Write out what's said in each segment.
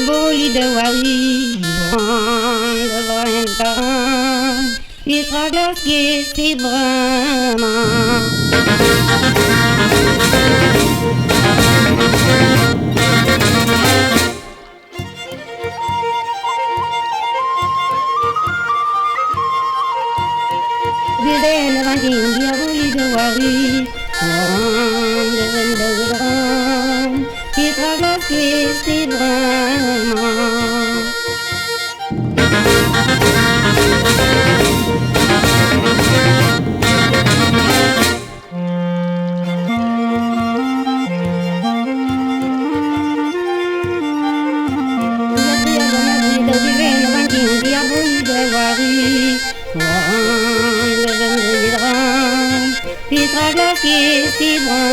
boli de wari, de lointain, il traverse ses bras. Bidene vantin dia boli de wari, de lointain, il traverse ses bras. Il traverse ses bras.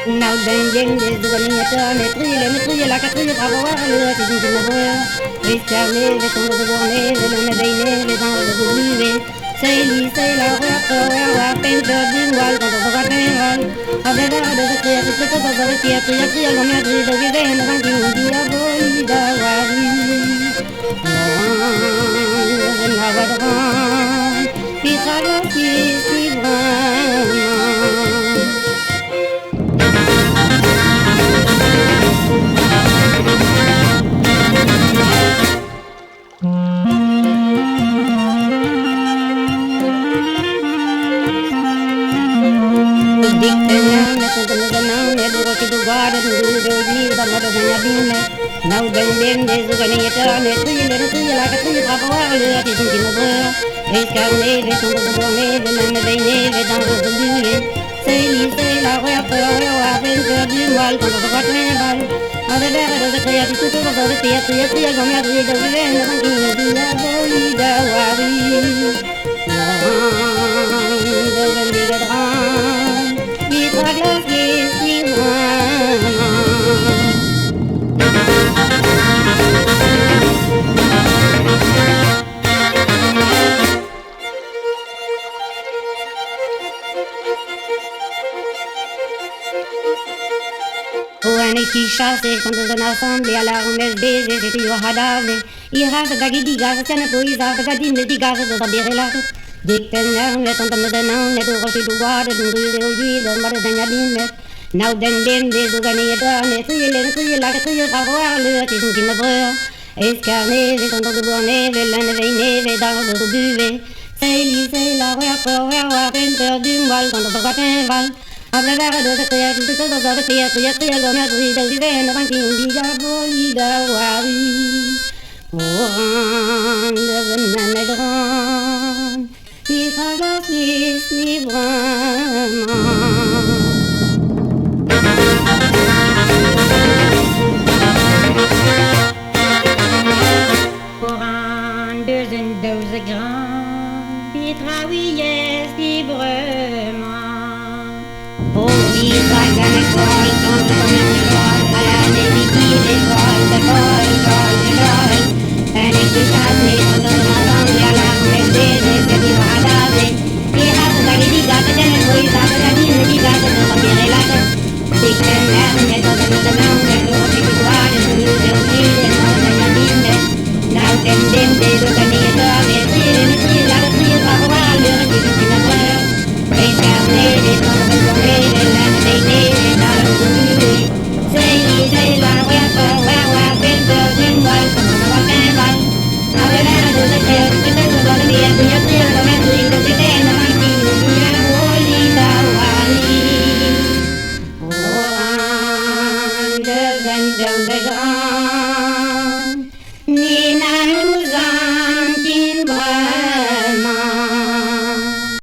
Now then, then there's the one in the turn, it's real, like a tree, have a while, it's in the world. It's Charlie, the son of the one, and the day, the sound of the movie. Say, la rap, paint the green wall, the water. I've never had a clear, it's because of the theatre, I'm not ready to give in, and I'm going to be a boy, the worry. And now I'm gone, it's all a kiss, it's now then there's a gunny at all, it's real, like a tree, papa, it's in the world. It's carnage, it's on the bonnet, and the day, it's down to the beauty. Say, la rap, I've been to the wall, the water, other than the saya di situ kalau tiap gomnya di dalam dia boleh dawari dalam digadang di paglas Oane qui chasse quand on assemble à la remesse baiser c'était yo hadave I has da gidi gas tana poi za da gadi ne digas da bere la diktener ne ton tam da nan ne do rosi du guarda du de oji da mar da nyadine now den de do gani da ne suye la que suye pa voir le ti qui me brûle escarné de ton de bonne de la ne veine dans le buvet c'est la roi perdu mal quand on va val Habla de crea tu todo de crea gomia de vive no banking diga bolida wari Oh de nanedron I haga si vraiment Pour un deuxième grand Pitraouillet si vraiment Oh, we like that,